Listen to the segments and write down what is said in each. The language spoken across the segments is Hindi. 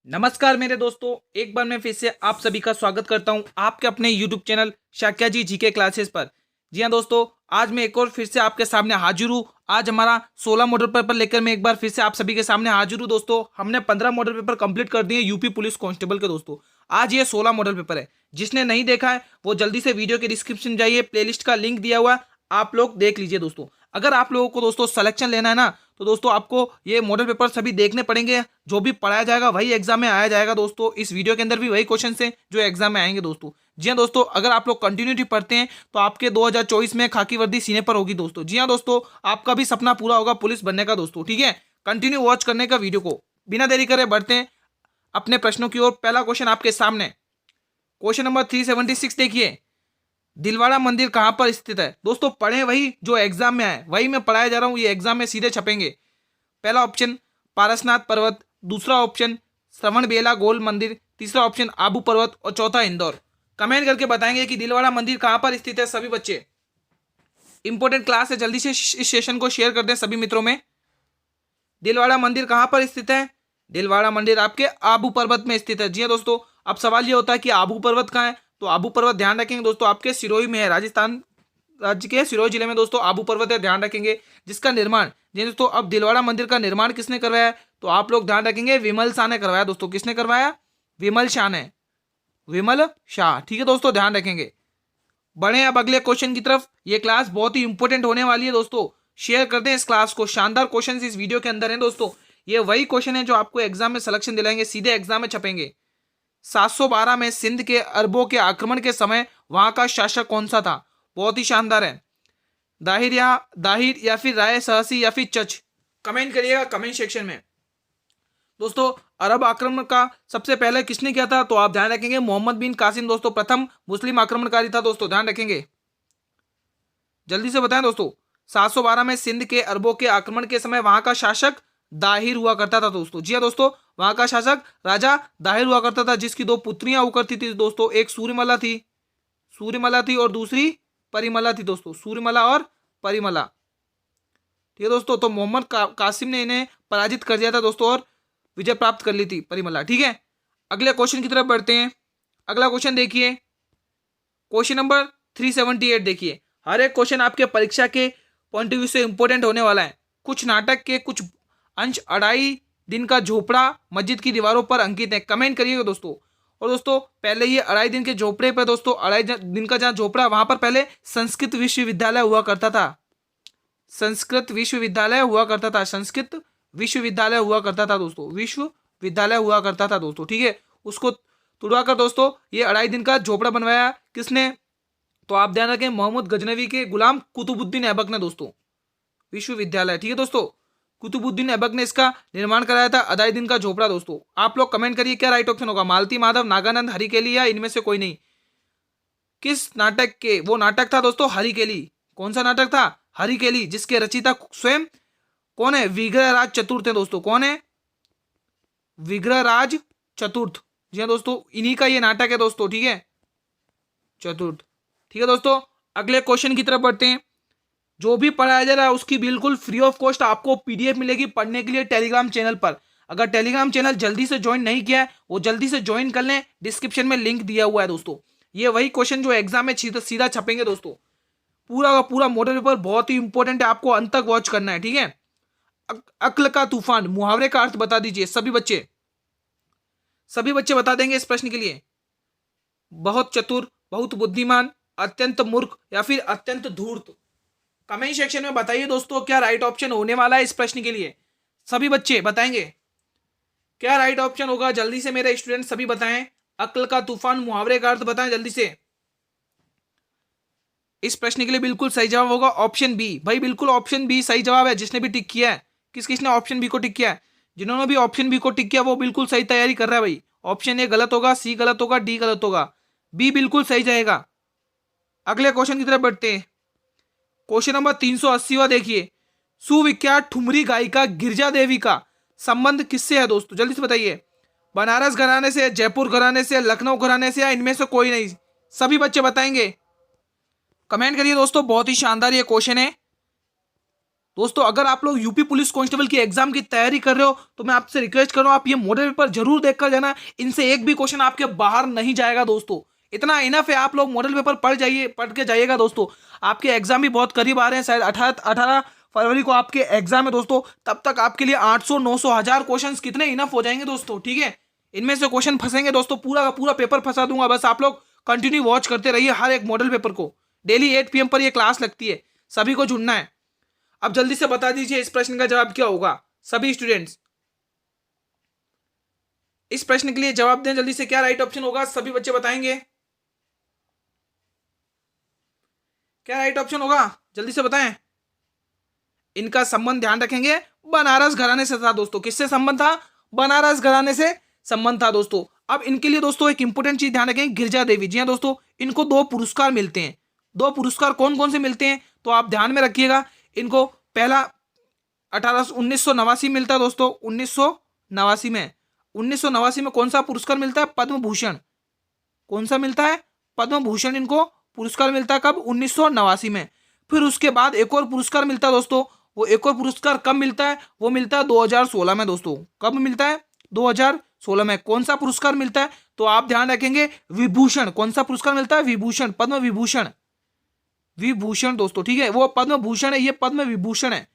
नमस्कार मेरे दोस्तों, एक बार मैं फिर से आप सभी का स्वागत करता हूं आपके अपने YouTube चैनल शाक्या जी जीके क्लासेस पर। जी हाँ दोस्तों, आज मैं एक और फिर से आपके सामने हाजिर हूँ। आज हमारा 16 मॉडल पेपर लेकर मैं एक बार फिर से आप सभी के सामने हाजिर हूँ। दोस्तों, हमने 15 मॉडल पेपर कंप्लीट कर दिए यूपी पुलिस कांस्टेबल के। दोस्तों, आज ये 16 मॉडल पेपर है। जिसने नहीं देखा है वो जल्दी से वीडियो के डिस्क्रिप्शन जाइए, प्लेलिस्ट का लिंक दिया हुआ है, आप लोग देख लीजिए। दोस्तों, अगर आप लोगों को दोस्तों सिलेक्शन लेना है ना, तो दोस्तों आपको ये मॉडल पेपर सभी देखने पड़ेंगे। जो भी पढ़ाया जाएगा वही एग्जाम में आया जाएगा। दोस्तों, इस वीडियो के अंदर भी वही क्वेश्चन हैं जो एग्जाम में आएंगे। दोस्तों, जी हाँ दोस्तों, अगर आप लोग कंटिन्यूटी पढ़ते हैं तो आपके 2024 में खाकी वर्दी सीने पर होगी। दोस्तों, जी हाँ दोस्तों, आपका भी सपना पूरा होगा पुलिस बनने का। दोस्तों, ठीक है, कंटिन्यू वॉच करने का वीडियो को। बिना देरी करे बढ़ते हैं अपने प्रश्नों की ओर। पहला क्वेश्चन आपके सामने, क्वेश्चन नंबर 376 देखिए। दिलवाड़ा मंदिर कहाँ पर स्थित है? दोस्तों, पढ़े वही जो एग्जाम में आए, वही मैं पढ़ाया जा रहा हूँ, ये एग्जाम में सीधे छपेंगे। पहला ऑप्शन पारसनाथ पर्वत, दूसरा ऑप्शन श्रवण बेला गोल मंदिर, तीसरा ऑप्शन आबू पर्वत और चौथा इंदौर। कमेंट करके बताएंगे कि दिलवाड़ा मंदिर कहाँ पर स्थित है। सभी बच्चे, इंपॉर्टेंट क्लास है, जल्दी से इस सेशन को शेयर कर दें सभी मित्रों में। दिलवाड़ा मंदिर कहाँ पर स्थित है? दिलवाड़ा मंदिर आपके आबू पर्वत में स्थित है। जी हाँ दोस्तों, अब सवाल ये होता है कि आबू पर्वत कहाँ है, तो आबू पर्वत ध्यान रखेंगे दोस्तों आपके सिरोही में है, राजस्थान राज्य के सिरोही जिले में दोस्तों आबू पर्वत है, ध्यान रखेंगे। जिसका निर्माण, जी दोस्तों, अब दिलवाड़ा मंदिर का निर्माण किसने करवाया है, तो आप लोग ध्यान रखेंगे विमल शाह ने करवाया। दोस्तों, किसने करवाया? विमल शाह ने, विमल शाह। ठीक है दोस्तों, ध्यान रखेंगे। बढ़े अब अगले क्वेश्चन की तरफ। ये क्लास बहुत ही इंपॉर्टेंट होने वाली है दोस्तों, शेयर कर दें इस क्लास को। शानदार क्वेश्चन इस वीडियो के अंदर है दोस्तों। ये वही क्वेश्चन है जो आपको एग्जाम में सिलेक्शन दिलाएंगे, सीधे एग्जाम में छपेंगे। 712 में सिंध के अरबों के आक्रमण के समय वहां का शासक कौन सा था? बहुत ही शानदार है। दाहिर या फिर राय सहसी या फिर चच, कमेंट करिएगा कमेंट सेक्शन में। दोस्तों, अरब आक्रमण का सबसे पहले किसने किया था, तो आप ध्यान रखेंगे मोहम्मद बिन कासिम दोस्तों प्रथम मुस्लिम आक्रमणकारी था। दोस्तों, ध्यान रखेंगे, जल्दी से बताएं दोस्तों। 712 में सिंध के अरबों के आक्रमण के समय वहां का शासक दाहिर हुआ करता था। दोस्तों, जी हाँ दोस्तों, वहां का शासक राजा दाहिर हुआ करता था, जिसकी दो पुत्रियां हुआ करती थी दोस्तों। एक सूर्यमला थी और दूसरी परिमला थी। दोस्तों, सूर्यमला और परिमला। ठीक है दोस्तों, तो मोहम्मद कासिम ने इन्हें पराजित कर दिया था दोस्तों और विजय प्राप्त कर ली थी परिमला। ठीक है, अगले क्वेश्चन की तरफ बढ़ते हैं। अगला क्वेश्चन देखिए, क्वेश्चन नंबर 378 देखिए। हर एक क्वेश्चन आपके परीक्षा के पॉइंट ऑफ व्यू से इंपॉर्टेंट होने वाला है। कुछ नाटक के कुछ अंश अढ़ाई दिन का झोपड़ा मस्जिद की दीवारों पर अंकित है। कमेंट करिएगा दोस्तों। और दोस्तों, पहले ये अढ़ाई दिन के झोपड़े पर दोस्तों, अढ़ाई दिन का जहाँ झोपड़ा, वहां पर पहले संस्कृत विश्वविद्यालय हुआ करता था। संस्कृत विश्वविद्यालय हुआ करता था, संस्कृत विश्वविद्यालय हुआ करता था दोस्तों, विश्वविद्यालय हुआ करता था दोस्तों। ठीक है, उसको तुड़वा कर दोस्तों ये अढ़ाई दिन का झोपड़ा बनवाया किसने, तो आप ध्यान रखें मोहम्मद गजनवी के गुलाम कुतुबुद्दीन ऐबक ने दोस्तों, विश्वविद्यालय। ठीक है दोस्तों, कुतुबुद्दीन ऐबक ने इसका निर्माण कराया था, अढ़ाई दिन का झोपड़ा। दोस्तों, आप लोग कमेंट करिए क्या राइट ऑप्शन होगा, मालती माधव, नागानंद, हरिकेली या इनमें से कोई नहीं। किस नाटक के, वो नाटक था दोस्तों हरिकेली। कौन सा नाटक था? हरिकेली, जिसके रचयिता स्वयं कौन है? विग्रहराज चतुर्थ है दोस्तों। कौन है? विग्रहराज चतुर्थ। जी हाँ दोस्तों, इन्हीं का ये नाटक है दोस्तों। ठीक है, चतुर्थ। ठीक है दोस्तों, अगले क्वेश्चन की तरफ बढ़ते हैं। जो भी पढ़ाया जा रहा है उसकी बिल्कुल फ्री ऑफ कॉस्ट आपको पीडीएफ मिलेगी पढ़ने के लिए टेलीग्राम चैनल पर। अगर टेलीग्राम चैनल जल्दी से ज्वाइन नहीं किया है वो जल्दी से ज्वाइन कर लें, डिस्क्रिप्शन में लिंक दिया हुआ है दोस्तों। ये वही क्वेश्चन जो एग्जाम में सीधा छपेंगे दोस्तों। पूरा का पूरा मॉडल पेपर बहुत ही इंपॉर्टेंट है, आपको अंत तक वॉच करना है। ठीक है, अक्ल का तूफान, मुहावरे का अर्थ बता दीजिए सभी बच्चे बता देंगे इस प्रश्न के लिए। बहुत चतुर, बहुत बुद्धिमान, अत्यंत मूर्ख या फिर अत्यंत धूर्त। कमेंट सेक्शन में बताइए दोस्तों क्या राइट ऑप्शन होने वाला है इस प्रश्न के लिए। सभी बच्चे बताएंगे क्या राइट ऑप्शन होगा, जल्दी से मेरे स्टूडेंट सभी बताएं। अक्ल का तूफान, मुहावरे का अर्थ बताएं जल्दी से। इस प्रश्न के लिए बिल्कुल सही जवाब होगा ऑप्शन बी। भाई बिल्कुल ऑप्शन बी सही जवाब है, जिसने भी टिक किया है। किसने ऑप्शन बी को टिक किया है? जिन्होंने भी ऑप्शन बी को टिक किया वो बिल्कुल सही तैयारी कर रहा है भाई। ऑप्शन ए गलत होगा, सी गलत होगा, डी गलत होगा, बी बिल्कुल सही जाएगा। अगले क्वेश्चन की तरफ बढ़ते हैं। क्वेश्चन नंबर 380वां देखिए। सुविख्यात ठुमरी गायिका गिरजा देवी का संबंध किससे है दोस्तों? जल्दी से बताइए। बनारस घराने से, जयपुर घराने से, लखनऊ घराने से या इनमें से कोई नहीं? सभी बच्चे बताएंगे, कमेंट करिए दोस्तों। बहुत ही शानदार ये क्वेश्चन है। दोस्तों अगर आप लोग यूपी पुलिस कांस्टेबल की एग्जाम की तैयारी कर रहे हो तो मैं आपसे रिक्वेस्ट कर रहा हूं, आप ये मॉडल पेपर जरूर देखकर जाना। इनसे एक भी क्वेश्चन आपके बाहर नहीं जाएगा दोस्तों। इतना इनफ है, आप लोग मॉडल पेपर पढ़ के जाइएगा दोस्तों। आपके एग्जाम भी बहुत करीब आ रहे हैं, शायद 18 फरवरी को आपके एग्जाम है दोस्तों। तब तक आपके लिए 800 900 1000 क्वेश्चन कितने इनफ हो जाएंगे दोस्तों, ठीक है। इनमें से क्वेश्चन फंसेंगे दोस्तों, पूरा का पूरा पेपर फंसा दूंगा। बस आप लोग कंटिन्यू वॉच करते रहिए हर एक मॉडल पेपर को। डेली 8 PM पर यह क्लास लगती है, सभी को जुड़ना है। अब जल्दी से बता दीजिए इस प्रश्न का जवाब क्या होगा सभी स्टूडेंट्स। इस प्रश्न के लिए जवाब दें जल्दी से, क्या राइट ऑप्शन होगा, सभी बच्चे बताएंगे क्या राइट ऑप्शन होगा, जल्दी से बताएं। इनका संबंध ध्यान रखेंगे, बनारस घराने से था दोस्तों। किससे संबंध था, बनारस घराने से संबंध था दोस्तों। अब इनके लिए दोस्तों एक इंपॉर्टेंट चीज ध्यान रखेंगे, गिरजा देवी जी। हाँ दोस्तों, इनको 2 पुरस्कार मिलते हैं। 2 पुरस्कार कौन कौन से मिलते हैं तो आप ध्यान में रखिएगा। इनको पहला 1989 मिलता है दोस्तों। 1989 में 1989 में कौन सा पुरस्कार मिलता है, पद्म भूषण। कौन सा मिलता है, पद्म भूषण इनको पुरस्कार मिलता है। कब, 1989 में। फिर उसके बाद एक और पुरस्कार मिलता है दोस्तों। वो एक और पुरस्कार कब मिलता है, वो मिलता है 2016 में दोस्तों। कब मिलता है, 2016 में। कौन सा पुरस्कार मिलता है तो आप ध्यान रखेंगे, विभूषण। कौन सा पुरस्कार मिलता है, विभूषण, पद्म विभूषण। विभूषण दोस्तों, ठीक है, वो पद्म भूषण है, ये पद्म विभूषण है।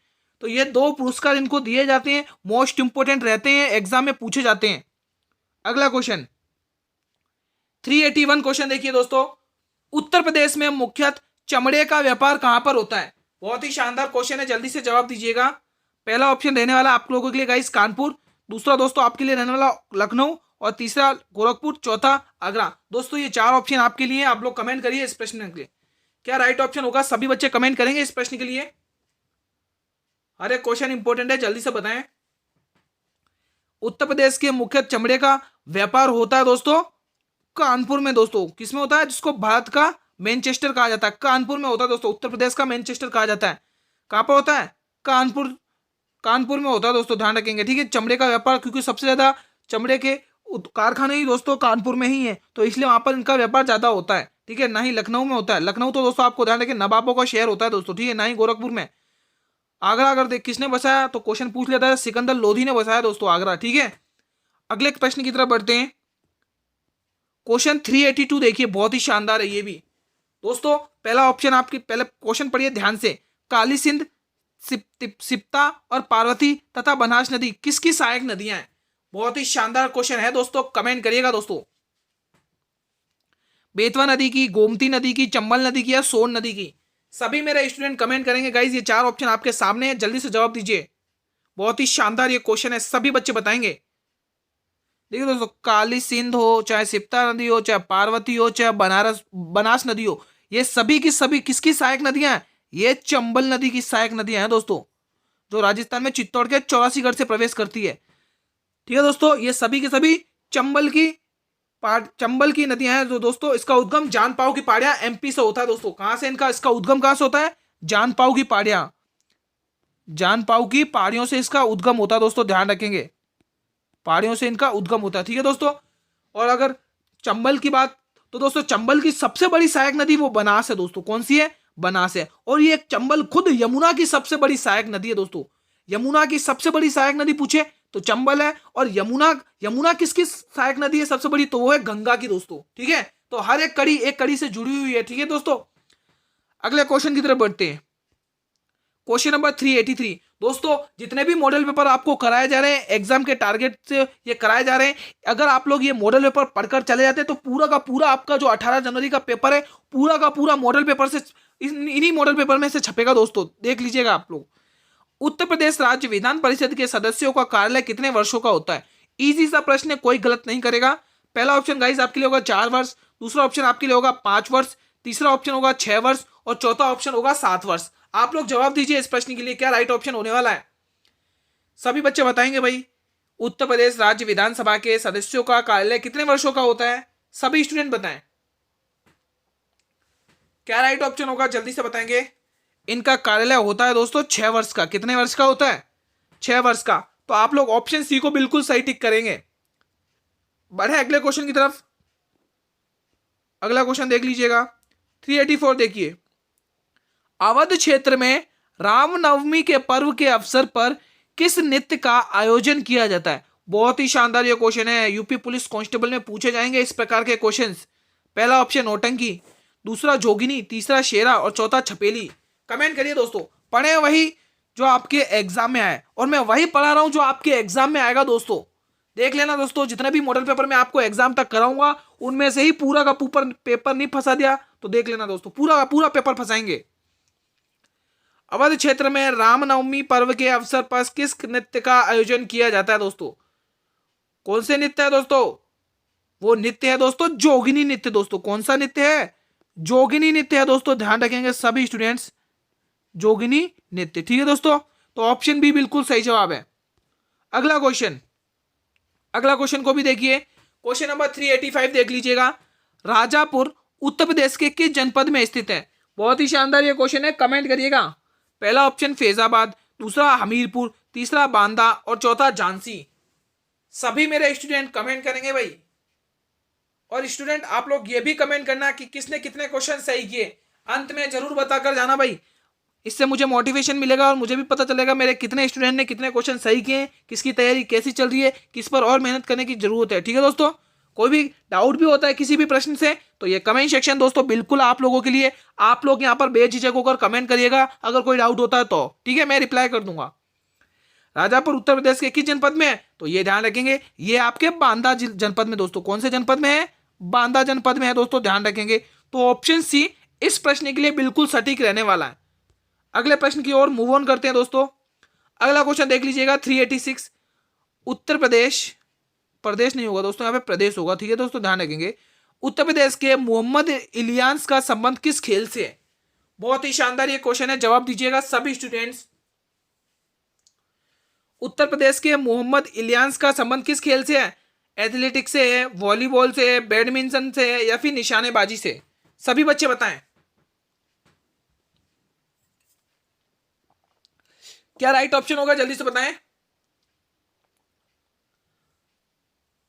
तो ये 2 पुरस्कार इनको दिए जाते हैं, मोस्ट इंपोर्टेंट रहते हैं, एग्जाम में पूछे जाते हैं। अगला क्वेश्चन 381 क्वेश्चन देखिए दोस्तों। उत्तर प्रदेश में मुख्यतः चमड़े का व्यापार कहां पर होता है। बहुत ही शानदार क्वेश्चन है, जल्दी से जवाब दीजिएगा। पहला ऑप्शन रहने वाला आप लोगों के लिए गाइस कानपुर, दूसरा दोस्तों आपके लिए रहने वाला लखनऊ, और तीसरा गोरखपुर, चौथा आगरा। दोस्तों ये 4 ऑप्शन आपके लिए, आप लोग कमेंट करिए इस प्रश्न के लिए क्या राइट ऑप्शन होगा। सभी बच्चे कमेंट करेंगे इस प्रश्न के लिए, हर एक क्वेश्चन इंपॉर्टेंट है, जल्दी से बताएं। उत्तर प्रदेश के मुख्य चमड़े का व्यापार होता है दोस्तों कानपुर में दोस्तों। किसमें होता है, जिसको भारत का मैनचेस्टर कहा जाता है, कानपुर में होता है दोस्तों। उत्तर प्रदेश का मैनचेस्टर कहा जाता है। कहां पर होता है, कानपुर, कानपुर में होता है दोस्तों, ध्यान रखेंगे, ठीक है। चमड़े का व्यापार, क्योंकि सबसे ज्यादा चमड़े के कारखाने ही दोस्तों कानपुर में ही है, तो इसलिए वहां पर इनका व्यापार ज्यादा होता है, ठीक है। ना ही लखनऊ में होता है, लखनऊ तो दोस्तों आपको ध्यान रखें नवाबों का शहर होता है दोस्तों, ठीक है। ना ही गोरखपुर में। आगरा अगर देख किसने बसाया तो क्वेश्चन पूछ लेता है, सिकंदर लोधी ने बसाया दोस्तों आगरा, ठीक है। अगले प्रश्न की तरफ बढ़ते हैं। क्वेश्चन 382 देखिए, बहुत ही शानदार है ये भी दोस्तों। पहला ऑप्शन आपकी, पहले क्वेश्चन पढ़िए ध्यान से। काली सिंध, सिप्ता और पार्वती तथा बनास नदी किसकी सहायक नदियां हैं। बहुत ही शानदार क्वेश्चन है दोस्तों, कमेंट करिएगा दोस्तों। बेतवा नदी की, गोमती नदी की, चंबल नदी की या सोन नदी की। सभी मेरे स्टूडेंट कमेंट करेंगे गाइज, ये 4 ऑप्शन आपके सामने है, जल्दी से जवाब दीजिए। बहुत ही शानदार ये क्वेश्चन है, सभी बच्चे बताएंगे। देखिए दोस्तों, काली सिंध हो, चाहे सिप्ता नदी हो, चाहे पार्वती हो, चाहे बनास नदी हो, ये सभी की सभी किसकी सहायक नदियां हैं, ये चंबल नदी की सहायक नदियां हैं दोस्तों, जो राजस्थान में चित्तौड़ के 84गढ़ से प्रवेश करती है, ठीक है दोस्तों। ये सभी की सभी चंबल की नदियां हैं जो दोस्तों। इसका उद्गम जानपाव की पहाड़ियां एमपी से होता है दोस्तों। कहां से इसका उद्गम कहां से होता है, जानपाव की पहाड़ियां, जानपाव की पहाड़ियों से इसका उद्गम होता है दोस्तों, ध्यान रखेंगे, पहाड़ियों से इनका उद्गम होता है, ठीक है दोस्तों। और अगर चंबल की बात, तो दोस्तों चंबल की सबसे बड़ी सहायक नदी वो बनास है दोस्तों। कौन सी है, बनास है। और ये चंबल खुद यमुना की सबसे बड़ी सहायक नदी है दोस्तों। यमुना की सबसे बड़ी सहायक नदी पूछे तो चंबल है। और यमुना किसकी सहायक नदी है सबसे बड़ी, तो वो है गंगा की दोस्तों, ठीक है। तो हर एक कड़ी से जुड़ी हुई है, ठीक है दोस्तों। अगले क्वेश्चन की तरफ बढ़ते हैं। क्वेश्चन नंबर 383 दोस्तों, जितने भी मॉडल पेपर आपको कराए जा रहे हैं एग्जाम के टारगेट से ये कराए जा रहे हैं, अगर आप लोग ये मॉडल पेपर पढ़कर चले जाते हैं तो पूरा का पूरा आपका जो 18 जनवरी का पेपर है, पूरा का पूरा मॉडल पेपर से, इन्हीं मॉडल पेपर में से छपेगा दोस्तों, देख लीजिएगा आप लोग। उत्तर प्रदेश राज्य विधान परिषद के सदस्यों का कार्यालय कितने वर्षों का होता है। इजी सा प्रश्न है, कोई गलत नहीं करेगा। पहला ऑप्शन गाइस आपके लिए होगा 4 वर्ष, दूसरा ऑप्शन आपके लिए होगा 5 वर्ष, तीसरा ऑप्शन होगा 6 वर्ष और चौथा ऑप्शन होगा 7 वर्ष। आप लोग जवाब दीजिए इस प्रश्न के लिए, क्या राइट ऑप्शन होने वाला है, सभी बच्चे बताएंगे भाई। उत्तर प्रदेश राज्य विधानसभा के सदस्यों का कार्यालय कितने वर्षों का होता है, सभी स्टूडेंट बताएं, क्या राइट ऑप्शन होगा, जल्दी से बताएंगे। इनका कार्यालय होता है दोस्तों 6 वर्ष का। कितने वर्ष का होता है, 6 वर्ष का। तो आप लोग ऑप्शन सी को बिल्कुल सही टिक करेंगे। बढ़े अगले क्वेश्चन की तरफ। अगला क्वेश्चन देख लीजिएगा 384 देखिए। अवध क्षेत्र में रामनवमी के पर्व के अवसर पर किस नृत्य का आयोजन किया जाता है? बहुत ही शानदार ये क्वेश्चन है, यूपी पुलिस कांस्टेबल में पूछे जाएंगे इस प्रकार के क्वेश्चंस। पहला ऑप्शन नौटंकी, दूसरा जोगिनी, तीसरा शेरा और चौथा छपेली। कमेंट करिए दोस्तों, पढ़े वही जो आपके एग्जाम में आए, और मैं वही पढ़ा रहा हूं जो आपके एग्जाम में आएगा दोस्तों। देख लेना दोस्तों, जितने भी मॉडल पेपर मैं आपको एग्जाम तक कराऊंगा उनमें से ही पूरा का पेपर नहीं फंसा दिया तो देख लेना दोस्तों, पूरा का पूरा पेपर फंसाएंगे। अवध क्षेत्र में रामनवमी पर्व के अवसर पर किस नृत्य का आयोजन किया जाता है दोस्तों? कौन से नृत्य है दोस्तों? वो नृत्य है दोस्तों जोगिनी नृत्य। दोस्तों कौन सा नृत्य है? जोगिनी नृत्य है दोस्तों, ध्यान रखेंगे सभी स्टूडेंट्स, जोगिनी नृत्य। ठीक है दोस्तों, तो ऑप्शन बी बिल्कुल सही जवाब है। अगला क्वेश्चन, अगला क्वेश्चन को भी देखिए, क्वेश्चन नंबर 385 देख लीजिएगा। राजापुर उत्तर प्रदेश के किस जनपद में स्थित है? बहुत ही शानदार ये क्वेश्चन है, कमेंट करिएगा। पहला ऑप्शन फैजाबाद, दूसरा हमीरपुर, तीसरा बांदा और चौथा झांसी। सभी मेरे स्टूडेंट कमेंट करेंगे भाई, और स्टूडेंट आप लोग ये भी कमेंट करना कि किसने कितने क्वेश्चन सही किए, अंत में जरूर बताकर जाना भाई। इससे मुझे मोटिवेशन मिलेगा और मुझे भी पता चलेगा मेरे कितने स्टूडेंट ने कितने क्वेश्चन सही किए, किसकी तैयारी कैसी चल रही है, किस पर और मेहनत करने की जरूरत है। ठीक है दोस्तों, कोई भी डाउट भी होता है किसी भी प्रश्न से तो ये कमेंट सेक्शन दोस्तों बिल्कुल आप लोगों के लिए, आप लोग यहाँ पर बेझिझक होकर कमेंट करिएगा अगर कोई डाउट होता है तो, ठीक है, मैं रिप्लाई कर दूंगा। राजापुर उत्तर प्रदेश के किस जनपद में है? तो ये ध्यान रखेंगे, ये आपके बांदा जनपद में दोस्तों। कौन से जनपद में है? बांदा जनपद में है दोस्तों, ध्यान रखेंगे। तो ऑप्शन सी इस प्रश्न के लिए बिल्कुल सटीक रहने वाला है। अगले प्रश्न की ओर मूव ऑन करते हैं दोस्तों। अगला क्वेश्चन देख लीजिएगा 386। उत्तर प्रदेश, प्रदेश नहीं होगा दोस्तों, यहाँ पे प्रदेश होगा। ठीक है दोस्तों, ध्यान रखेंगे। उत्तर प्रदेश के मोहम्मद इलियास का संबंध किस खेल से है? बहुत ही शानदार ये क्वेश्चन है, जवाब दीजिएगा सभी स्टूडेंट्स। उत्तर प्रदेश के मोहम्मद इलियास का संबंध किस खेल से है? एथलेटिक्स से है, वॉलीबॉल से है, बैडमिंटन से है या फिर निशानेबाजी से? सभी बच्चे बताएं क्या राइट ऑप्शन होगा, जल्दी से बताएं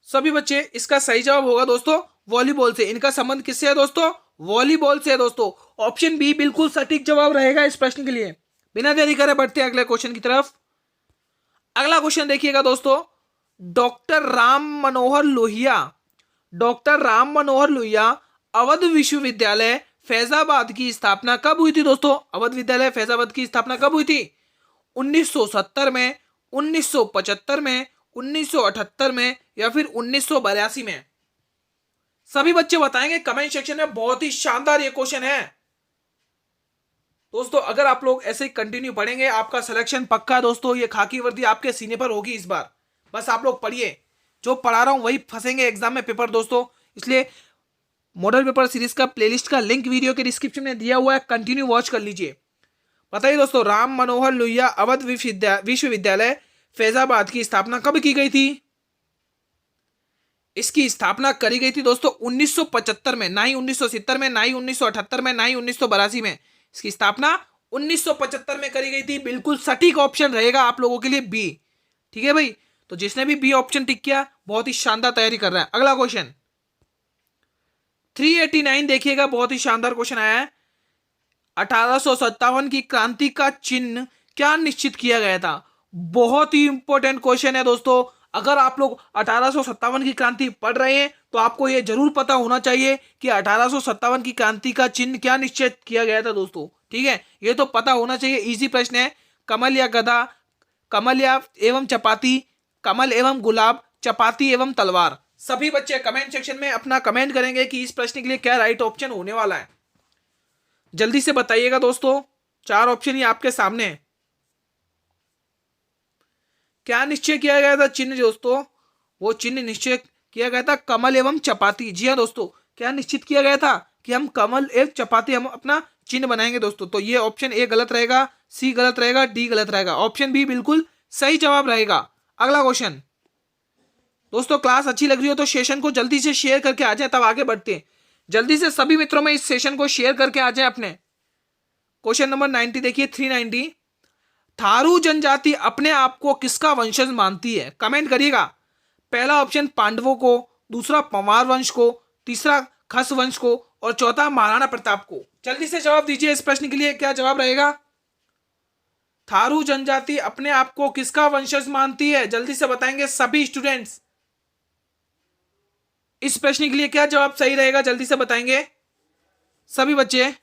सभी बच्चे। इसका सही जवाब होगा दोस्तों वॉलीबॉल से। इनका संबंध किससे है दोस्तों? वॉलीबॉल से है दोस्तों। ऑप्शन बी बिल्कुल सटीक जवाब रहेगा इस प्रश्न के लिए। बिना देरी करे बढ़ते हैं अगले क्वेश्चन की तरफ। अगला क्वेश्चन देखिएगा दोस्तों, डॉक्टर राम मनोहर लोहिया, डॉक्टर राम मनोहर लोहिया अवध विश्वविद्यालय फैजाबाद की स्थापना कब हुई थी दोस्तों? अवध विद्यालय फैजाबाद की स्थापना कब हुई थी? 1970 में, 1975 में, 1978 में या फिर 1982 में? सभी बच्चे बताएंगे कमेंट सेक्शन में। बहुत ही शानदार ये क्वेश्चन है दोस्तों। अगर आप लोग ऐसे ही कंटिन्यू पढ़ेंगे आपका सिलेक्शन पक्का है दोस्तों। ये खाकी वर्दी आपके सीने पर होगी इस बार। बस आप लोग पढ़िए, जो पढ़ा रहा हूं वही फंसेंगे एग्जाम में पेपर दोस्तों। इसलिए मॉडल पेपर सीरीज का प्लेलिस्ट का लिंक वीडियो के डिस्क्रिप्शन में दिया हुआ है, कंटिन्यू वॉच कर लीजिए। बताइए दोस्तों, राम मनोहर लोहिया अवध विश्वविद्यालय फैजाबाद की स्थापना कब की गई थी? इसकी स्थापना करी गई थी दोस्तों 1975 में, ना ही 1970 में, ना ही 1978 में, ना ही 1982 में। इसकी स्थापना 1975 में करी गई थी। बिल्कुल सटीक ऑप्शन रहेगा आप लोगों के लिए बी। ठीक है भाई, तो जिसने भी बी ऑप्शन टिक किया बहुत ही शानदार तैयारी कर रहा है। अगला क्वेश्चन 389 देखिएगा, बहुत ही शानदार क्वेश्चन आया है। 1857 की क्रांति का चिन्ह क्या निश्चित किया गया था? बहुत ही इंपॉर्टेंट क्वेश्चन है दोस्तों। अगर आप लोग 1857 की क्रांति पढ़ रहे हैं तो आपको यह जरूर पता होना चाहिए कि 1857 की क्रांति का चिन्ह क्या निश्चित किया गया था दोस्तों। ठीक है, ये तो पता होना चाहिए, इजी प्रश्न है। कमल या गदा, कमल या एवं चपाती, कमल एवं गुलाब, चपाती एवं तलवार। सभी बच्चे कमेंट सेक्शन में अपना कमेंट करेंगे कि इस प्रश्न के लिए क्या राइट ऑप्शन होने वाला है। जल्दी से बताइएगा दोस्तों, 4 ऑप्शन ही आपके सामने है। क्या निश्चय किया गया था चिन्ह दोस्तों? वो चिन्ह निश्चय किया गया था कमल एवं चपाती। जी हाँ दोस्तों, क्या निश्चित किया गया था कि हम कमल एवं चपाती हम अपना चिन्ह बनाएंगे दोस्तों। तो ये ऑप्शन ए गलत रहेगा, सी गलत रहेगा, डी गलत रहेगा। ऑप्शन बी बिल्कुल सही जवाब रहेगा। अगला क्वेश्चन दोस्तों, क्लास अच्छी लग रही हो तो सेशन को जल्दी से शेयर करके आ जाए, तब आगे बढ़ते हैं। जल्दी से सभी मित्रों में इस सेशन को शेयर करके आ जाए अपने। क्वेश्चन नंबर 90 देखिए, 390। थारू जनजाति अपने आप को किसका वंशज मानती है? कमेंट करिएगा। पहला ऑप्शन पांडवों को, दूसरा पंवार वंश को, तीसरा खस वंश को और चौथा महाराणा प्रताप को। जल्दी से जवाब दीजिए, इस प्रश्न के लिए क्या जवाब रहेगा? थारू जनजाति अपने आप को किसका वंशज मानती है? जल्दी से बताएंगे सभी स्टूडेंट्स। इस प्रश्न के लिए क्या जवाब सही रहेगा? जल्दी से बताएंगे सभी बच्चे,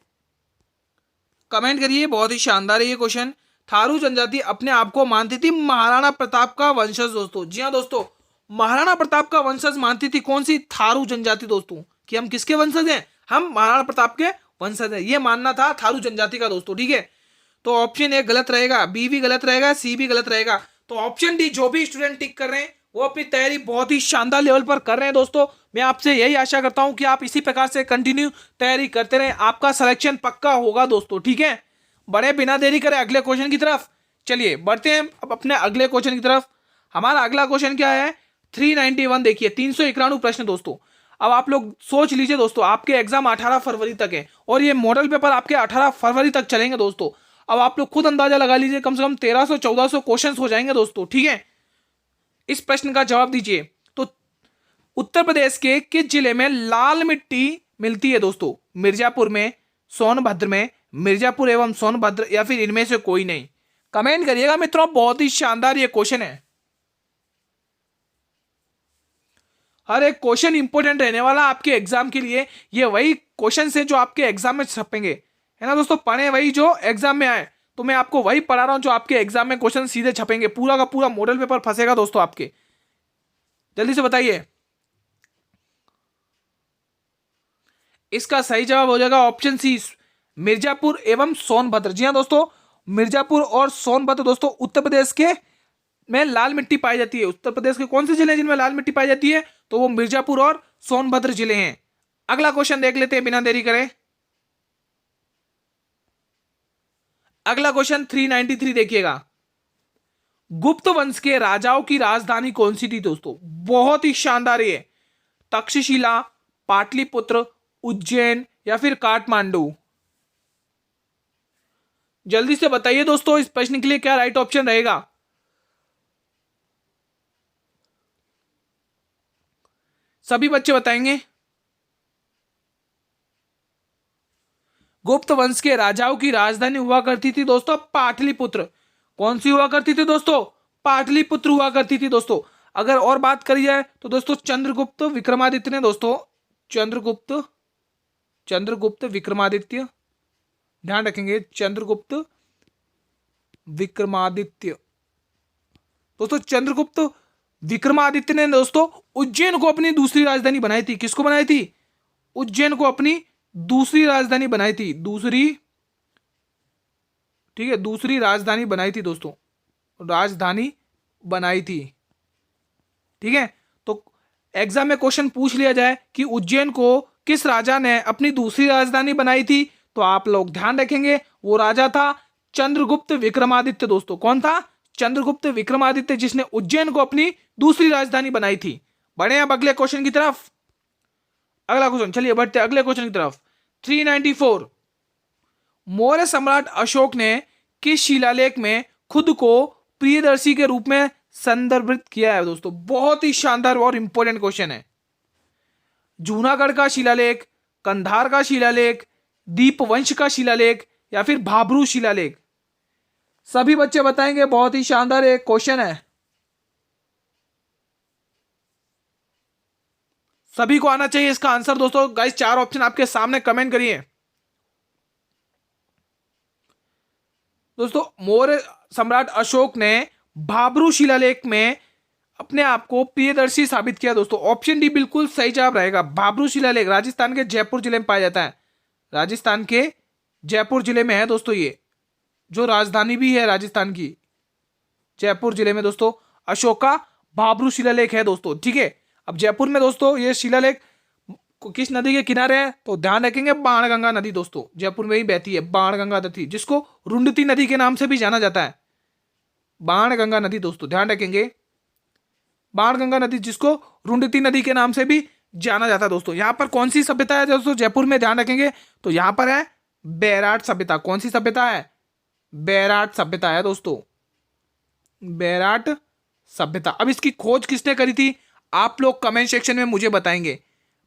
कमेंट करिए। बहुत ही शानदार है ये क्वेश्चन। थारू जनजाति अपने आप को मानती थी महाराणा प्रताप का वंशज दोस्तों। जी हाँ दोस्तों, महाराणा प्रताप का वंशज मानती थी कौन सी? थारू जनजाति दोस्तों, कि हम किसके वंशज हैं? हम महाराणा प्रताप के वंशज हैं, ये मानना था थारू जनजाति का दोस्तों। ठीक है, तो ऑप्शन ए गलत रहेगा, बी भी गलत रहेगा, सी भी गलत रहेगा। तो ऑप्शन डी, जो भी स्टूडेंट टिक कर रहे हैं वो अपनी तैयारी बहुत ही शानदार लेवल पर कर रहे हैं दोस्तों। मैं आपसे यही आशा करता हूं कि आप इसी प्रकार से कंटिन्यू तैयारी करते रहें, आपका सिलेक्शन पक्का होगा दोस्तों। ठीक है, बड़े बिना देरी करें अगले क्वेश्चन की तरफ चलिए बढ़ते हैं अब अपने अगले क्वेश्चन की तरफ। हमारा अगला क्वेश्चन क्या है? 391 देखिए, 391 प्रश्न दोस्तों। अब आप लोग सोच लीजिए दोस्तों, आपके एग्जाम 18 फरवरी तक है और ये मॉडल पेपर आपके 18 फरवरी तक चलेंगे दोस्तों। अब आप लोग खुद अंदाजा लगा लीजिए, कम से कम 1300-1400 क्वेश्चन हो जाएंगे दोस्तों। ठीक है, इस प्रश्न का जवाब दीजिए। तो उत्तर प्रदेश के किस जिले में लाल मिट्टी मिलती है दोस्तों? मिर्जापुर में, सोनभद्र में, मिर्जापुर एवं सोनभद्र, या फिर इनमें से कोई नहीं? कमेंट करिएगा मित्रों, बहुत ही शानदार ये क्वेश्चन है। हर एक क्वेश्चन इंपॉर्टेंट रहने वाला आपके एग्जाम के लिए। ये वही क्वेश्चन है जो आपके एग्जाम में छपेंगे, है ना दोस्तों। पढ़े वही जो एग्जाम में आए, तो मैं आपको वही पढ़ा रहा हूं जो आपके एग्जाम में क्वेश्चन सीधे छपेंगे। पूरा का पूरा मॉडल पेपर फंसेगा दोस्तों आपके। जल्दी से बताइए, इसका सही जवाब हो जाएगा ऑप्शन सी, मिर्जापुर एवं सोनभद्र। जी हाँ दोस्तों, मिर्जापुर और सोनभद्र दोस्तों उत्तर प्रदेश के में लाल मिट्टी पाई जाती है। उत्तर प्रदेश के कौन से जिले हैं जिनमें लाल मिट्टी पाई जाती है? तो वो मिर्जापुर और सोनभद्र जिले हैं। अगला क्वेश्चन देख लेते हैं बिना देरी करें। अगला क्वेश्चन 393 देखिएगा। गुप्त वंश के राजाओं की राजधानी कौन सी थी दोस्तों? बहुत ही शानदार ये, तक्षशिला, पाटलिपुत्र, उज्जैन, या फिर काठमांडू? जल्दी से बताइए दोस्तों, इस प्रश्न के लिए क्या राइट ऑप्शन रहेगा? सभी बच्चे बताएंगे। गुप्त वंश के राजाओं की राजधानी हुआ करती थी दोस्तों पाटलिपुत्र। कौन सी हुआ करती थी दोस्तों? पाटलिपुत्र हुआ करती थी दोस्तों। अगर और बात करी जाए तो दोस्तों चंद्रगुप्त विक्रमादित्य ने दोस्तों, चंद्रगुप्त विक्रमादित्य, ध्यान रखेंगे, चंद्रगुप्त विक्रमादित्य दोस्तों, चंद्रगुप्त विक्रमादित्य ने दोस्तों उज्जैन को अपनी दूसरी राजधानी बनाई थी। किसको बनाई थी? उज्जैन को अपनी दूसरी राजधानी बनाई थी। ठीक है, दूसरी राजधानी बनाई थी दोस्तों, राजधानी बनाई थी। ठीक है, तो एग्जाम में क्वेश्चन पूछ लिया जाए कि उज्जैन को किस राजा ने अपनी दूसरी राजधानी बनाई थी, तो आप लोग ध्यान रखेंगे वो राजा था चंद्रगुप्त विक्रमादित्य दोस्तों। कौन था? चंद्रगुप्त विक्रमादित्य, जिसने उज्जैन को अपनी दूसरी राजधानी बनाई थी। बढ़े अब अगले क्वेश्चन की तरफ। अगला क्वेश्चन, चलिए बढ़ते अगले क्वेश्चन की तरफ। 394, मौर्य सम्राट अशोक ने किस शिलालेख में खुद को प्रियदर्शी के रूप में संदर्भित किया है दोस्तों? बहुत ही शानदार और इंपॉर्टेंट क्वेश्चन है। जूनागढ़ का शिलालेख, कंधार का शिलालेख, दीपवंश का शिलालेख, या फिर भाबरू शिलालेख? सभी बच्चे बताएंगे, बहुत ही शानदार एक क्वेश्चन है, सभी को आना चाहिए इसका आंसर दोस्तों। गाइस, 4 ऑप्शन आपके सामने, कमेंट करिए दोस्तों। मौर्य सम्राट अशोक ने भाबरू शिलालेख में अपने आप को प्रियदर्शी साबित किया दोस्तों। ऑप्शन डी बिल्कुल सही जवाब रहेगा। भाबरू शिलालेख राजस्थान के जयपुर जिले में पाया जाता है। राजस्थान के जयपुर जिले में है दोस्तों, ये जो राजधानी भी है राजस्थान की, जयपुर जिले में दोस्तों अशोक का भाबरू शिलालेख है दोस्तों। ठीक है, अब जयपुर में दोस्तों ये शिलालेख किस नदी के किनारे है? तो ध्यान रखेंगे, बाणगंगा नदी दोस्तों, जयपुर में ही बहती है बाणगंगा नदी, जिसको रुंडती नदी के नाम से भी जाना जाता है। बाणगंगा नदी दोस्तों, ध्यान रखेंगे, बाणगंगा नदी, जिसको रुंडती नदी के नाम से भी जाना जाता है दोस्तों। यहाँ पर कौन सी सभ्यता है दोस्तों जयपुर में? ध्यान रखेंगे, तो यहाँ पर है बैराट सभ्यता। कौन सी सभ्यता है? बैराट सभ्यता है दोस्तों, बैराट सभ्यता। अब इसकी खोज किसने करी थी? आप लोग कमेंट सेक्शन में मुझे बताएंगे,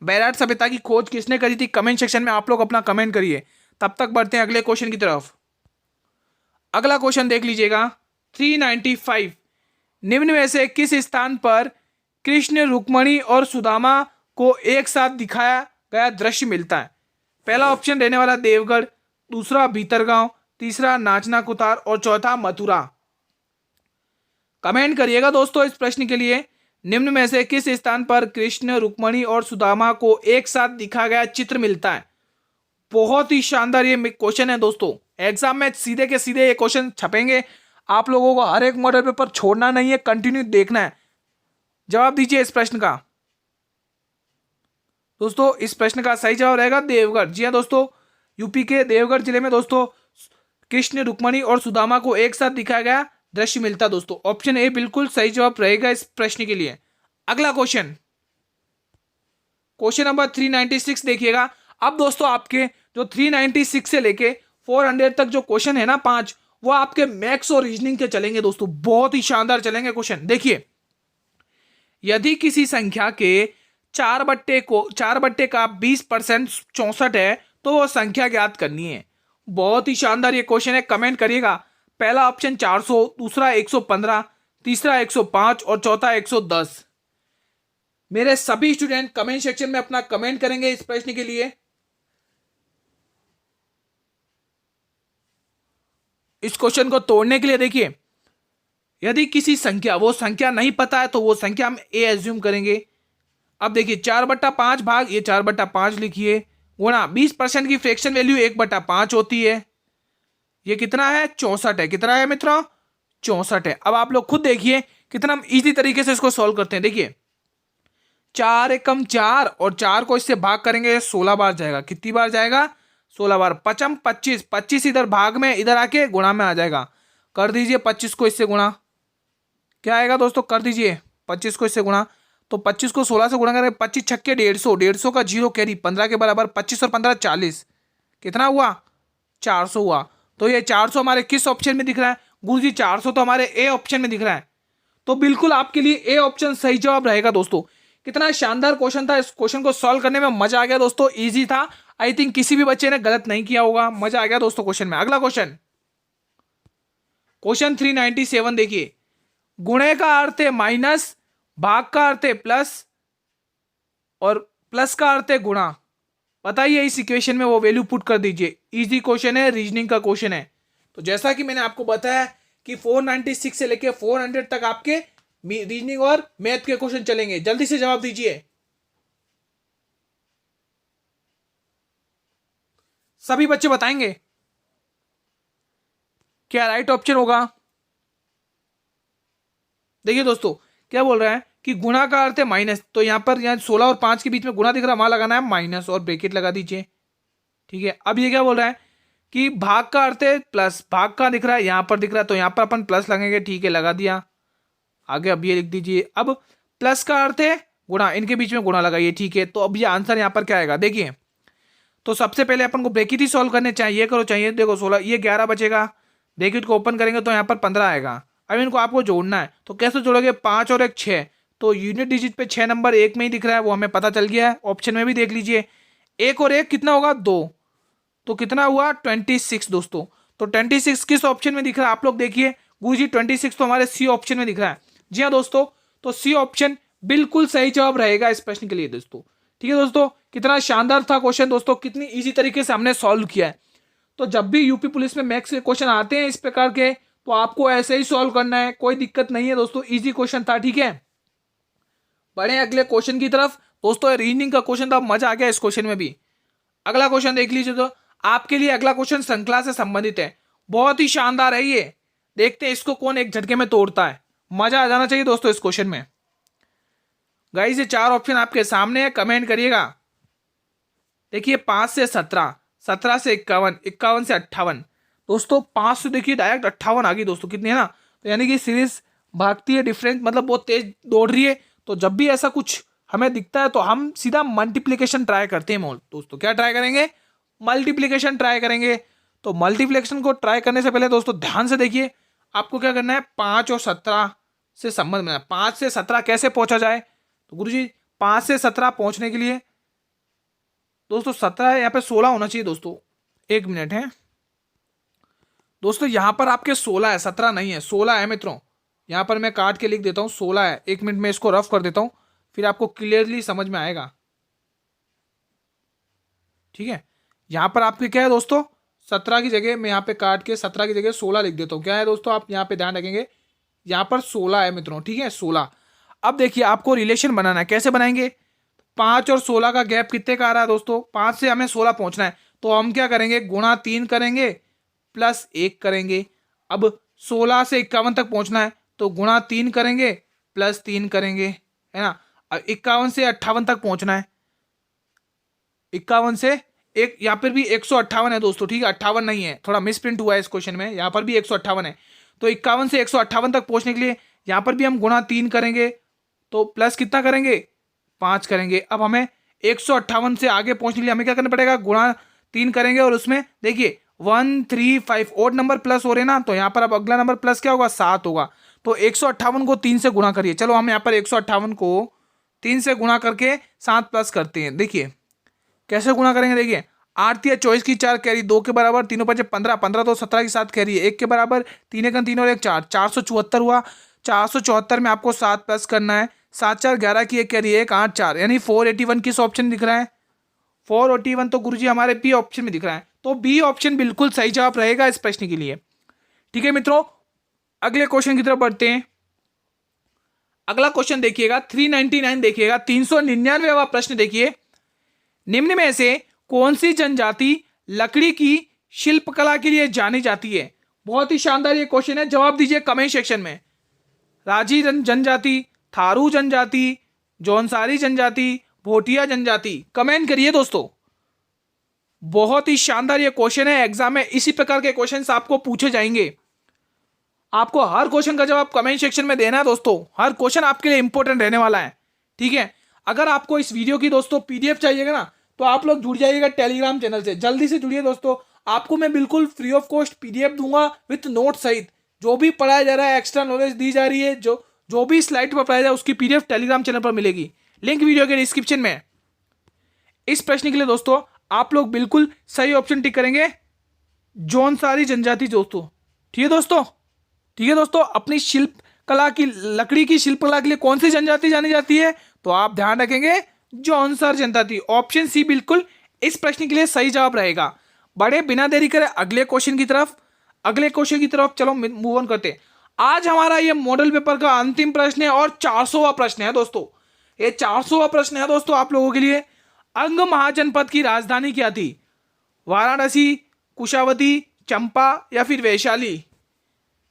बैराट सभ्यता की खोज किसने करी थी? कमेंट सेक्शन में आप लोग अपना कमेंट करिए। तब तक बढ़ते हैं अगले क्वेश्चन की तरफ। अगला क्वेश्चन देख लीजिएगा 395। निम्न में से किस स्थान पर कृष्ण, रुक्मणी और सुदामा को एक साथ दिखाया गया दृश्य मिलता है? पहला ऑप्शन रहने वाला देवगढ़, दूसरा भीतरगांव, तीसरा नाचना कुतार और चौथा मथुरा। कमेंट करिएगा दोस्तों इस प्रश्न के लिए। निम्न में से किस स्थान पर कृष्ण, रुक्मणी और सुदामा को एक साथ दिखाया गया चित्र मिलता है? बहुत ही शानदार ये क्वेश्चन है दोस्तों। एग्जाम में सीधे के सीधे ये क्वेश्चन छपेंगे। आप लोगों को हर एक मॉडल पेपर छोड़ना नहीं है, कंटिन्यू देखना है। जवाब दीजिए इस प्रश्न का। दोस्तों इस प्रश्न का सही जवाब रहेगा देवगढ़। जी हाँ दोस्तों, यूपी के देवगढ़ जिले में दोस्तों कृष्ण, रुक्मणी और सुदामा को एक साथ दिखाया गया दृश्य मिलता है दोस्तों। ऑप्शन ए बिल्कुल सही जवाब रहेगा इस प्रश्न के लिए। अगला क्वेश्चन, क्वेश्चन नंबर 396 देखिएगा। अब दोस्तों आपके जो 396 से लेके 400 तक जो क्वेश्चन है ना 5, वो आपके मैथ्स और रीजनिंग के चलेंगे दोस्तों। बहुत ही शानदार चलेंगे क्वेश्चन। देखिए, यदि किसी संख्या के 4 बट्टे का 20% 64 है तो वो संख्या ज्ञात करनी है। बहुत ही शानदार ये क्वेश्चन है, कमेंट करिएगा। पहला ऑप्शन 400, दूसरा 115, तीसरा 105 और चौथा 110। मेरे सभी स्टूडेंट कमेंट सेक्शन में अपना कमेंट करेंगे इस प्रश्न के लिए। इस क्वेश्चन को तोड़ने के लिए देखिए, यदि किसी संख्या, वो संख्या नहीं पता है तो वो संख्या हम ए एज्यूम करेंगे। अब देखिए 4/5 भाग ये 4/5 लिखिए, गुणा 20% की फ्रैक्शन वैल्यू 1/5 होती है। ये कितना है? 64 है। कितना है मित्रों? 64 है। अब आप लोग खुद देखिए कितना हम इजी तरीके से इसको सॉल्व करते हैं। देखिए 4 एकम 4 और 4 को इससे भाग करेंगे 16 बार जाएगा। कितनी बार जाएगा? 16 बार। 5 25, 25 इधर भाग में, इधर आके गुणा में आ जाएगा। कर दीजिए 25 को इससे गुणा, क्या आएगा दोस्तों? कर दीजिए 25 को इससे गुणा, तो 25 को 16 से गुणा करेंगे, 25 छक्के 150, 150 का 0 कैरी 15 के बराबर, 25 और 15 40। कितना हुआ? 400 हुआ। तो ये 400 हमारे किस ऑप्शन में दिख रहा है? गुरुजी 400 तो हमारे ए ऑप्शन में दिख रहा है। तो बिल्कुल आपके लिए ए ऑप्शन सही जवाब रहेगा दोस्तों। कितना शानदार क्वेश्चन था। इस क्वेश्चन को सॉल्व करने में मजा आ गया दोस्तों, इजी था। आई थिंक किसी भी बच्चे ने गलत नहीं किया होगा। मजा आ गया दोस्तों क्वेश्चन में। अगला क्वेश्चन, क्वेश्चन 397 देखिए। गुणे का अर्थ है माइनस, भाग का अर्थ है प्लस और प्लस का अर्थ है गुणा। बताइए इस इक्वेशन में वो वैल्यू पुट कर दीजिए। इजी क्वेश्चन है, रीजनिंग का क्वेश्चन है। तो जैसा कि मैंने आपको बताया कि 496 से लेके 400 तक आपके रीजनिंग और मैथ के क्वेश्चन चलेंगे। जल्दी से जवाब दीजिए। सभी बच्चे बताएंगे क्या राइट ऑप्शन होगा। देखिए दोस्तों क्या बोल रहा है कि गुणा का अर्थ है माइनस, तो यहां पर 16 और 5 के बीच में गुणा दिख रहा है, वहां लगाना है माइनस और ब्रैकेट लगा दीजिए। ठीक है। अब ये क्या बोल रहा है कि भाग का अर्थ है प्लस, भाग का दिख रहा है यहां पर दिख रहा है, तो यहां पर अपन प्लस लगेंगे। ठीक है, लगा दिया। आगे अब ये लिख दीजिए। अब प्लस का अर्थ है गुणा, इनके बीच में गुणा लगाइए। ठीक है, तो अब ये आंसर यहां पर क्या आएगा देखिए। तो सबसे पहले अपन को ब्रैकेट ही सॉल्व करने चाहिए। करो चाहिए, देखो 16, ये 11 बचेगा। ब्रैकेट को ओपन करेंगे तो यहाँ पर 15 आएगा। अब इनको आपको जोड़ना है, तो कैसे जोड़ोगे? 5 और 1 6, तो यूनिट डिजिट पे 6 नंबर एक में ही दिख रहा है, वो हमें पता चल गया है। ऑप्शन में भी देख लीजिए, 1 और 1 कितना होगा? 2, तो कितना हुआ? 26 दोस्तों। तो 26 किस ऑप्शन में दिख रहा है आप लोग देखिए। गुरुजी 26 तो हमारे सी ऑप्शन में दिख रहा है। जी हाँ दोस्तों, तो सी ऑप्शन बिल्कुल सही जवाब रहेगा इस प्रश्न के लिए दोस्तों। ठीक है दोस्तों, कितना शानदार था क्वेश्चन दोस्तों, कितनी इजी तरीके से हमने सॉल्व किया है। तो जब भी यूपी पुलिस में मैथ्स के क्वेश्चन आते हैं इस प्रकार के, तो आपको ऐसे ही सॉल्व करना है, कोई दिक्कत नहीं है दोस्तों। इजी क्वेश्चन था। ठीक है, बढ़े अगले क्वेश्चन की तरफ दोस्तों। रीजनिंग का क्वेश्चन था, मजा आ गया इस क्वेश्चन में भी। अगला क्वेश्चन देख लीजिए। तो आपके लिए अगला क्वेश्चन श्रृंखला से संबंधित है, बहुत ही शानदार है ये। देखते हैं इसको कौन एक झटके में तोड़ता है। मजा आ जाना चाहिए दोस्तों इस क्वेश्चन में। गाइस ये 4 ऑप्शन आपके सामने है, कमेंट करिएगा। देखिए 5 से 17, 17 से 51, 51 से 58 दोस्तों। 5 से देखिए डायरेक्ट 58 आ गई दोस्तों। कितनी है ना, तो यानी कि सीरीज भागती है डिफरेंट, मतलब बहुत तेज दौड़ रही है। तो जब भी ऐसा कुछ हमें दिखता है तो हम सीधा मल्टीप्लिकेशन ट्राई करते हैं दोस्तों। क्या ट्राई करेंगे? मल्टीप्लिकेशन ट्राई करेंगे। तो मल्टीप्लिकेशन को ट्राई करने से पहले दोस्तों ध्यान से देखिए, आपको क्या करना है? 5 और 17 से संबंध में 5 से 17 कैसे पहुंचा जाए। तो गुरुजी 5 से 17 पहुंचने के लिए दोस्तों 17 है, यहाँ पे 16 होना चाहिए दोस्तों। 1 मिनट है दोस्तों यहाँ पर आपके 16 है, 17 नहीं है, 16 है मित्रों। यहाँ पर मैं काट के लिख देता हूँ 16 है। 1 मिनट में इसको रफ कर देता हूँ, फिर आपको क्लियरली समझ में आएगा। ठीक है, यहाँ पर आपके क्या है दोस्तों, 17 की जगह मैं यहाँ पे काट के 17 की जगह 16 लिख देता हूँ। क्या है दोस्तों, आप यहाँ पे ध्यान रखेंगे, यहाँ पर 16 है मित्रों। ठीक है, 16। अब देखिए आपको रिलेशन बनाना है, कैसे बनाएंगे। 5 और 16 का गैप कितने का आ रहा है दोस्तों, 5 से हमें 16 पहुंचना है, तो हम क्या करेंगे, गुणा 3 करेंगे प्लस 1 करेंगे। अब 16 से 51 तक पहुंचना है, तो गुणा 3 करेंगे प्लस 3 करेंगे, है ना। अब 51 से 58 तक पहुंचना है, 51 से एक, यहाँ पर भी 158 है दोस्तों। ठीक है, 58 नहीं है, थोड़ा मिस प्रिंट हुआ है इस क्वेश्चन में, यहाँ पर भी 158 है। तो 51 से 158 तक पहुंचने के लिए यहाँ पर भी हम गुणा 3 करेंगे, तो प्लस कितना करेंगे, 5 करेंगे। अब हमें 158 से आगे पहुंचने के लिए हमें क्या करना पड़ेगा, गुणा 3 करेंगे, और उसमें देखिए 1 3 5 ओड नंबर प्लस हो रहे ना, तो यहाँ पर अब अगला नंबर प्लस क्या होगा, 7 होगा। तो 158 को 3 से गुणा करिए। चलो हम यहाँ पर 158 को 3 से गुणा करके 7 प्लस करते हैं। देखिए कैसे गुणा करेंगे, देखिए 8 या 24 की 4 कैरी 2 के बराबर, 3 5 15, 15 तो 17 की 7 कैरी 1 के बराबर, 3 1 3 और 1 4, 474 हुआ। 474 में आपको 7 प्लस करना है, 7 4 11 की 1 कैरी 1 8 4, यानी 481 किस ऑप्शन दिख रहा है, 481 तो गुरुजी हमारे बी ऑप्शन में दिख रहा है। तो बी ऑप्शन बिल्कुल सही जवाब रहेगा इस प्रश्न के लिए। ठीक है मित्रों, अगले क्वेश्चन की तरफ बढ़ते हैं। अगला क्वेश्चन देखिएगा 399, देखिएगा 399वां प्रश्न देखिए। निम्न में से कौन सी जनजाति लकड़ी की शिल्पकला के लिए जानी जाती है। बहुत ही शानदार ये क्वेश्चन है, जवाब दीजिए कमेंट सेक्शन में। राजी जनजाति, थारू जनजाति, जौनसारी जनजाति, भोटिया जनजाति, कमेंट करिए दोस्तों। बहुत ही शानदार ये क्वेश्चन है, एग्जाम में इसी प्रकार के क्वेश्चंस आपको पूछे जाएंगे। आपको हर क्वेश्चन का जवाब कमेंट सेक्शन में देना है दोस्तों, हर क्वेश्चन आपके लिए इंपॉर्टेंट रहने वाला है। ठीक है, अगर आपको इस वीडियो की दोस्तों पीडीएफ चाहिएगा ना, तो आप लोग जुड़ जाइएगा टेलीग्राम चैनल से, जल्दी से जुड़िए दोस्तों। आपको मैं बिल्कुल फ्री ऑफ कॉस्ट पीडीएफ दूंगा विथ नोट सहित। जो भी पढ़ाया जा रहा है, एक्स्ट्रा नॉलेज दी जा रही है, जो भी स्लाइड पर पढ़ाया जा रहा है, उसकी पीडीएफ टेलीग्राम चैनल पर मिलेगी, लिंक वीडियो के डिस्क्रिप्शन में। इस प्रश्न के लिए दोस्तों आप लोग बिल्कुल सही ऑप्शन टिक करेंगे, जौनसारी जनजाति दोस्तों। ठीक है दोस्तों, ठीक है दोस्तों। अपनी शिल्प कला की, लकड़ी की शिल्पकला के लिए कौन सी जनजाति जानी जाती है, तो आप ध्यान रखेंगे जौनसार जनजाति। ऑप्शन सी बिल्कुल इस प्रश्न के लिए सही जवाब रहेगा। बड़े बिना देरी करे अगले क्वेश्चन की तरफ चलो मूव ऑन करते हैं। आज हमारा ये मॉडल पेपर का अंतिम प्रश्न है और 400वां प्रश्न है दोस्तों। ये 400वां प्रश्न है दोस्तों आप लोगों के लिए। अंग महाजनपद की राजधानी क्या थी, वाराणसी, कुशावती, चंपा या फिर वैशाली।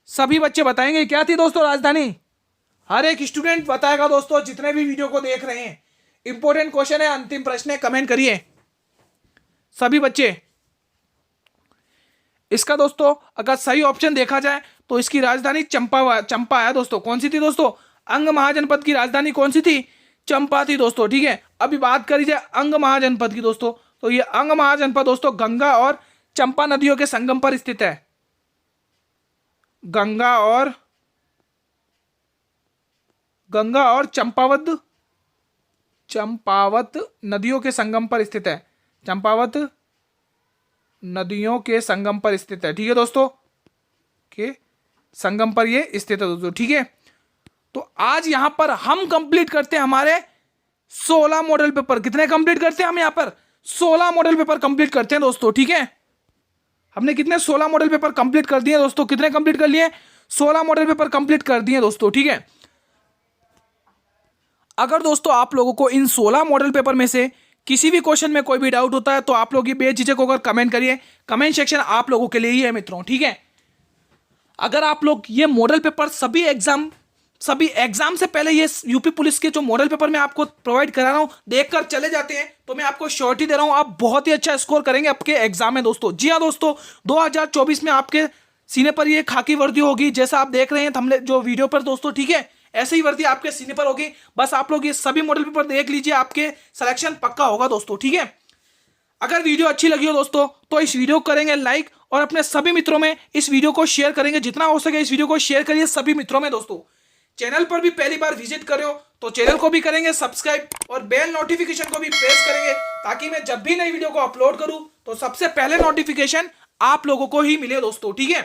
सभी बच्चे बताएंगे क्या थी दोस्तों राजधानी। हर एक स्टूडेंट बताएगा दोस्तों, जितने भी वीडियो को देख रहे हैं। इंपॉर्टेंट क्वेश्चन है, अंतिम प्रश्न है, कमेंट करिए सभी बच्चे। इसका दोस्तों अगर सही ऑप्शन देखा जाए तो इसकी राजधानी चंपा है दोस्तों। कौन सी थी दोस्तों, अंग महाजनपद की राजधानी कौन सी थी, चंपा थी दोस्तों। ठीक है, अभी बात करी जाए अंग महाजनपद की दोस्तों, तो ये अंग महाजनपद दोस्तों गंगा और चंपा नदियों के संगम पर स्थित है। गंगा और चंपावत नदियों के संगम पर स्थित है। चंपावत नदियों के संगम पर स्थित है। ठीक है दोस्तों, के संगम पर ये स्थित है दोस्तों। ठीक है, तो आज यहां पर हम कंप्लीट करते हैं हमारे 16 मॉडल पेपर। कितने कंप्लीट करते हैं हम यहां पर, 16 मॉडल पेपर कंप्लीट करते हैं दोस्तों। ठीक है, हमने कितने 16 मॉडल पेपर कंप्लीट कर दिए दोस्तों। कितने कंप्लीट कर लिए, 16 मॉडल पेपर कंप्लीट कर दिए दोस्तों। ठीक है, अगर दोस्तों आप लोगों को इन 16 मॉडल पेपर में से किसी भी क्वेश्चन में कोई भी डाउट होता है, तो आप लोग ये बेझिझक होकर कमेंट करिए। कमेंट सेक्शन आप लोगों के लिए ही है मित्रों। ठीक है, अगर आप लोग ये मॉडल पेपर सभी एग्जाम से पहले ये यूपी पुलिस के जो मॉडल पेपर मैं आपको प्रोवाइड करा रहा हूं देखकर चले जाते हैं, तो मैं आपको श्योरिटी दे रहा हूं आप बहुत ही अच्छा स्कोर करेंगे आपके एग्जाम में दोस्तों। जी हाँ दोस्तों, 2024 में आपके सीने पर ये खाकी वर्दी होगी, जैसा आप देख रहे हैं हमने जो वीडियो पर दोस्तों। ठीक है, ऐसे ही वर्दी आपके सीने पर होगी। बस आप लोग ये सभी मॉडल पेपर देख लीजिए, आपके सिलेक्शन पक्का होगा दोस्तों। ठीक है, अगर वीडियो अच्छी लगी हो दोस्तों तो इस वीडियो को करेंगे लाइक और अपने सभी मित्रों में इस वीडियो को शेयर करेंगे। जितना हो सके इस वीडियो को शेयर करिए सभी मित्रों में दोस्तों। चैनल पर भी पहली बार विजिट कर रहे हो तो चैनल को भी करेंगे सब्सक्राइब और बेल नोटिफिकेशन को भी प्रेस करेंगे, ताकि मैं जब भी नई वीडियो को अपलोड करूं तो सबसे पहले नोटिफिकेशन आप लोगों को ही मिले दोस्तों। ठीक है,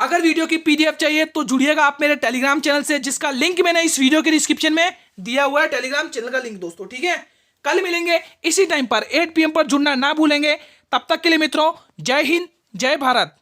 अगर वीडियो की पीडीएफ चाहिए तो जुड़िएगा आप मेरे टेलीग्राम चैनल से, जिसका लिंक मैंने इस वीडियो के डिस्क्रिप्शन में दिया हुआ है, टेलीग्राम चैनल का लिंक दोस्तों। ठीक है, कल मिलेंगे इसी टाइम पर 8 PM पर जुड़ना ना भूलेंगे। तब तक के लिए मित्रों, जय हिंद, जय भारत।